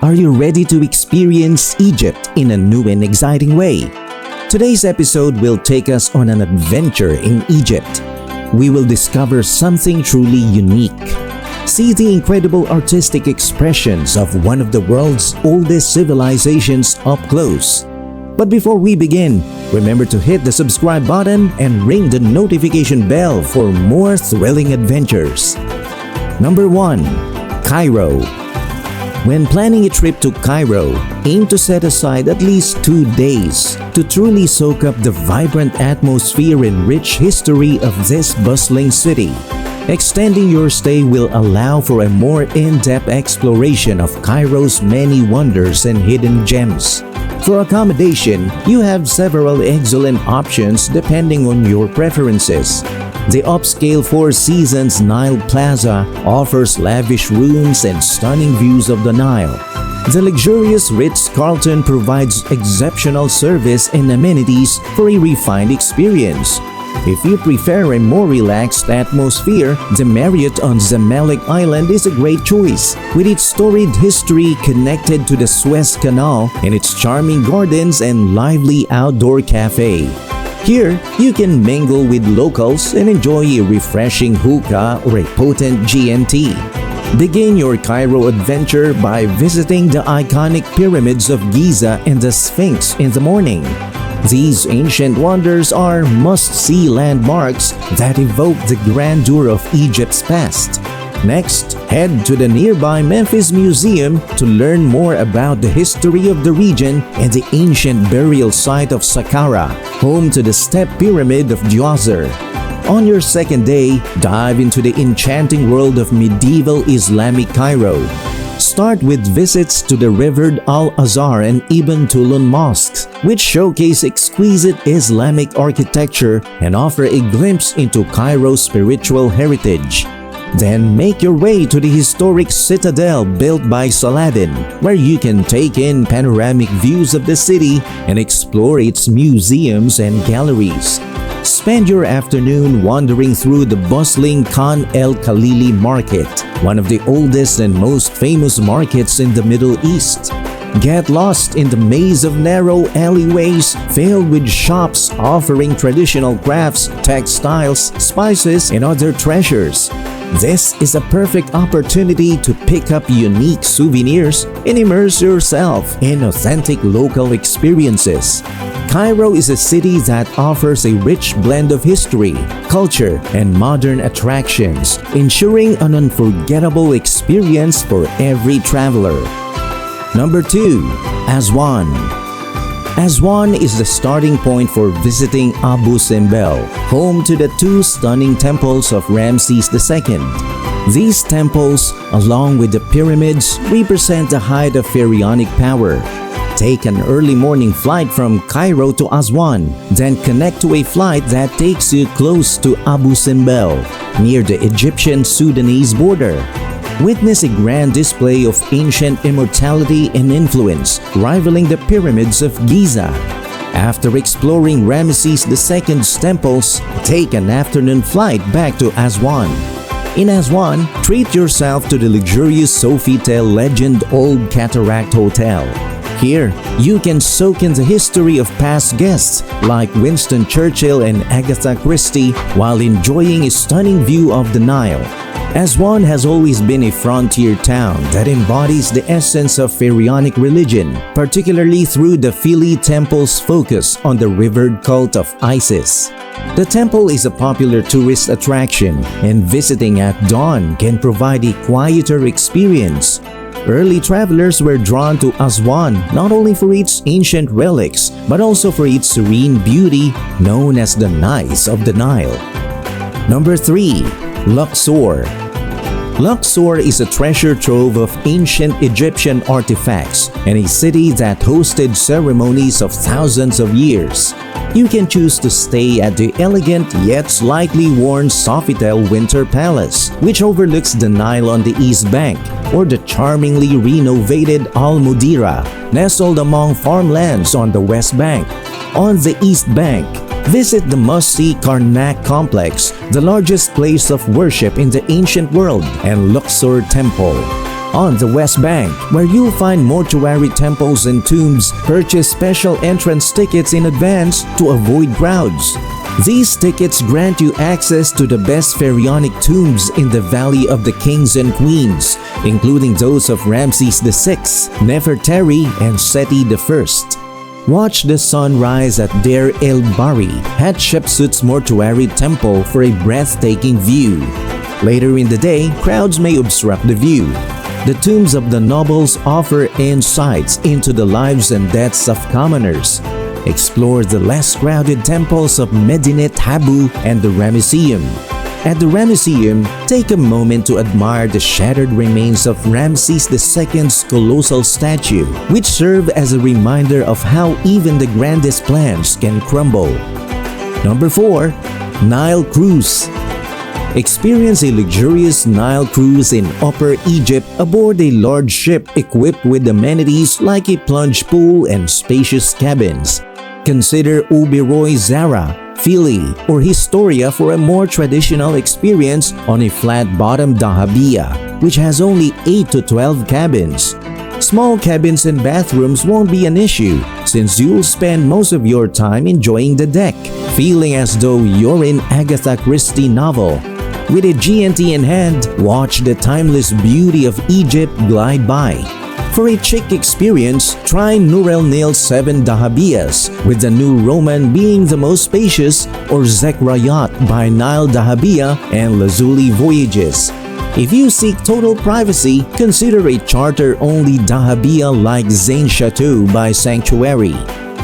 Are you ready to experience Egypt in a new and exciting way? Today's episode will take us on an adventure in Egypt. We will discover something truly unique. See the incredible artistic expressions of one of the world's oldest civilizations up close. But before we begin, remember to hit the subscribe button and ring the notification bell for more thrilling adventures. Number 1. Cairo. When planning a trip to Cairo, aim to set aside at least 2 days to truly soak up the vibrant atmosphere and rich history of this bustling city. Extending your stay will allow for a more in-depth exploration of Cairo's many wonders and hidden gems. For accommodation, you have several excellent options depending on your preferences. The upscale Four Seasons Nile Plaza offers lavish rooms and stunning views of the Nile. The luxurious Ritz-Carlton provides exceptional service and amenities for a refined experience. If you prefer a more relaxed atmosphere, the Marriott on Zamalek Island is a great choice, with its storied history connected to the Suez Canal and its charming gardens and lively outdoor cafe. Here, you can mingle with locals and enjoy a refreshing hookah or a potent G&T. Begin your Cairo adventure by visiting the iconic Pyramids of Giza and the Sphinx in the morning. These ancient wonders are must-see landmarks that evoke the grandeur of Egypt's past. Next, head to the nearby Memphis Museum to learn more about the history of the region and the ancient burial site of Saqqara, home to the Step Pyramid of Giza. On your second day, dive into the enchanting world of medieval Islamic Cairo. Start with visits to the revered Al-Azhar and Ibn Tulun mosques, which showcase exquisite Islamic architecture and offer a glimpse into Cairo's spiritual heritage. Then make your way to the historic citadel built by Saladin, where you can take in panoramic views of the city and explore its museums and galleries. Spend your afternoon wandering through the bustling Khan el-Khalili market, one of the oldest and most famous markets in the Middle East. Get lost in the maze of narrow alleyways filled with shops offering traditional crafts, textiles, spices, and other treasures. This is a perfect opportunity to pick up unique souvenirs and immerse yourself in authentic local experiences. Cairo is a city that offers a rich blend of history, culture, and modern attractions, ensuring an unforgettable experience for every traveler. Number 2. Aswan. Aswan is the starting point for visiting Abu Simbel, home to the 2 stunning temples of Ramses II. These temples, along with the pyramids, represent the height of pharaonic power. Take an early morning flight from Cairo to Aswan, then connect to a flight that takes you close to Abu Simbel, near the Egyptian-Sudanese border. Witness a grand display of ancient immortality and influence, rivaling the Pyramids of Giza. After exploring Ramses II's temples, take an afternoon flight back to Aswan. In Aswan, treat yourself to the luxurious Sofitel Legend Old Cataract Hotel. Here, you can soak in the history of past guests like Winston Churchill and Agatha Christie while enjoying a stunning view of the Nile. Aswan has always been a frontier town that embodies the essence of pharaonic religion, particularly through the Philae Temple's focus on the revered cult of Isis. The temple is a popular tourist attraction, and visiting at dawn can provide a quieter experience. Early travelers were drawn to Aswan not only for its ancient relics, but also for its serene beauty known as the Nice of the Nile. Number 3. Luxor. Luxor is a treasure trove of ancient Egyptian artifacts and a city that hosted ceremonies of thousands of years. You can choose to stay at the elegant yet slightly worn Sofitel Winter Palace, which overlooks the Nile on the east bank, or the charmingly renovated Al Mudira, nestled among farmlands on the west bank. On the east bank, visit the must-see Karnak complex, the largest place of worship in the ancient world, and Luxor Temple. On the West Bank, where you'll find mortuary temples and tombs, purchase special entrance tickets in advance to avoid crowds. These tickets grant you access to the best pharaonic tombs in the Valley of the Kings and Queens, including those of Ramses VI, Nefertari, and Seti I. Watch the sunrise at Deir el-Bahri, Hatshepsut's mortuary temple, for a breathtaking view. Later in the day, crowds may obstruct the view. The tombs of the nobles offer insights into the lives and deaths of commoners. Explore the less crowded temples of Medinet Habu and the Ramesseum. At the Ramesseum, take a moment to admire the shattered remains of Ramses II's colossal statue, which serve as a reminder of how even the grandest plans can crumble. Number 4. Nile Cruise. Experience a luxurious Nile cruise in Upper Egypt aboard a large ship equipped with amenities like a plunge pool and spacious cabins. Consider Oberoi Zara, Philly, or Historia for a more traditional experience on a flat-bottomed dahabeah, which has only 8 to 12 cabins. Small cabins and bathrooms won't be an issue, since you'll spend most of your time enjoying the deck, feeling as though you're in Agatha Christie novel. With a G&T in hand, watch the timeless beauty of Egypt glide by. For a chic experience, try Nur el-Nil's 7 dahabeahs, with the New Roman being the most spacious, or Zekrayat by Nile Dahabeah and Lazuli Voyages. If you seek total privacy, consider a charter-only dahabeah like Zain Chateau by Sanctuary.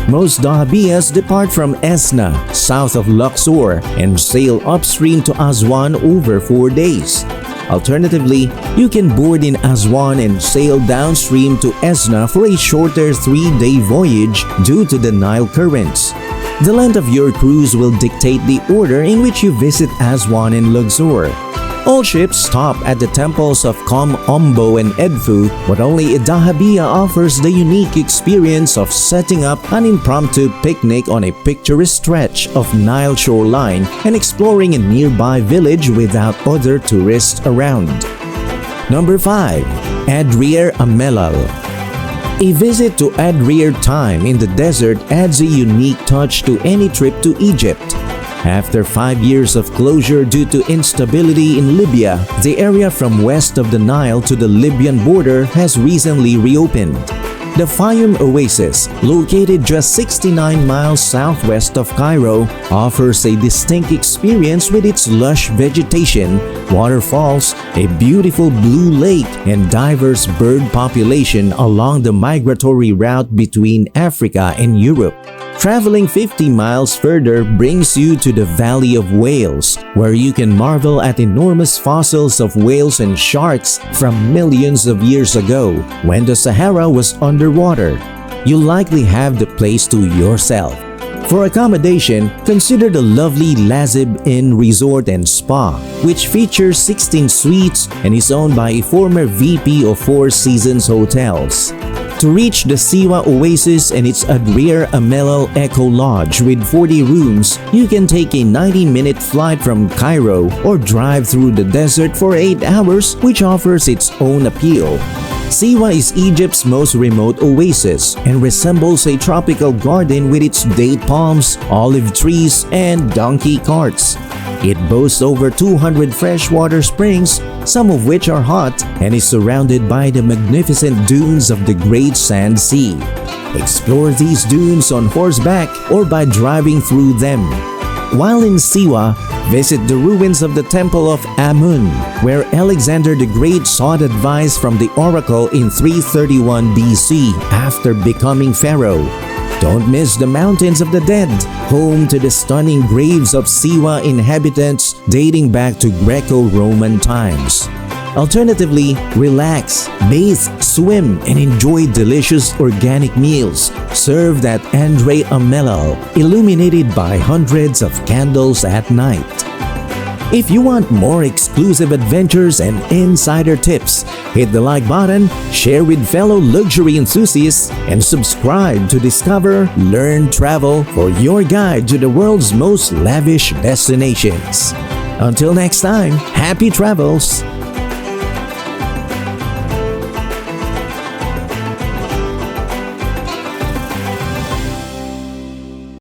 Most dahabeahs depart from Esna, south of Luxor, and sail upstream to Aswan over 4 days. Alternatively, you can board in Aswan and sail downstream to Esna for a shorter 3-day voyage due to the Nile currents. The length of your cruise will dictate the order in which you visit Aswan and Luxor. All ships stop at the temples of Kom Ombo and Edfu, but only a dahabeah offers the unique experience of setting up an impromptu picnic on a picturesque stretch of Nile shoreline and exploring a nearby village without other tourists around. Number 5. Adrir Amelal. A visit to Adrir Time in the desert adds a unique touch to any trip to Egypt. After 5 years of closure due to instability in Libya, the area from west of the Nile to the Libyan border has recently reopened. The Fayum Oasis, located just 69 miles southwest of Cairo, offers a distinct experience with its lush vegetation, waterfalls, a beautiful blue lake, and diverse bird population along the migratory route between Africa and Europe. Traveling 50 miles further brings you to the Valley of Whales, where you can marvel at enormous fossils of whales and sharks from millions of years ago, when the Sahara was underwater. You'll likely have the place to yourself. For accommodation, consider the lovely Lazib Inn Resort and Spa, which features 16 suites and is owned by a former VP of Four Seasons Hotels. To reach the Siwa Oasis and its Adrir Amelal Eco Lodge with 40 rooms, you can take a 90-minute flight from Cairo or drive through the desert for 8 hours, which offers its own appeal. Siwa is Egypt's most remote oasis and resembles a tropical garden with its date palms, olive trees, and donkey carts. It boasts over 200 freshwater springs, some of which are hot, and is surrounded by the magnificent dunes of the Great Sand Sea. Explore these dunes on horseback or by driving through them. While in Siwa, visit the ruins of the Temple of Amun, where Alexander the Great sought advice from the oracle in 331 BC after becoming pharaoh. Don't miss the Mountains of the Dead, home to the stunning graves of Siwa inhabitants dating back to Greco-Roman times. Alternatively, relax, bathe, swim, and enjoy delicious organic meals served at Adrir Amelal, illuminated by hundreds of candles at night. If you want more exclusive adventures and insider tips, hit the like button, share with fellow luxury enthusiasts, and subscribe to Discover.Learn.Travel for your guide to the world's most lavish destinations. Until next time, happy travels!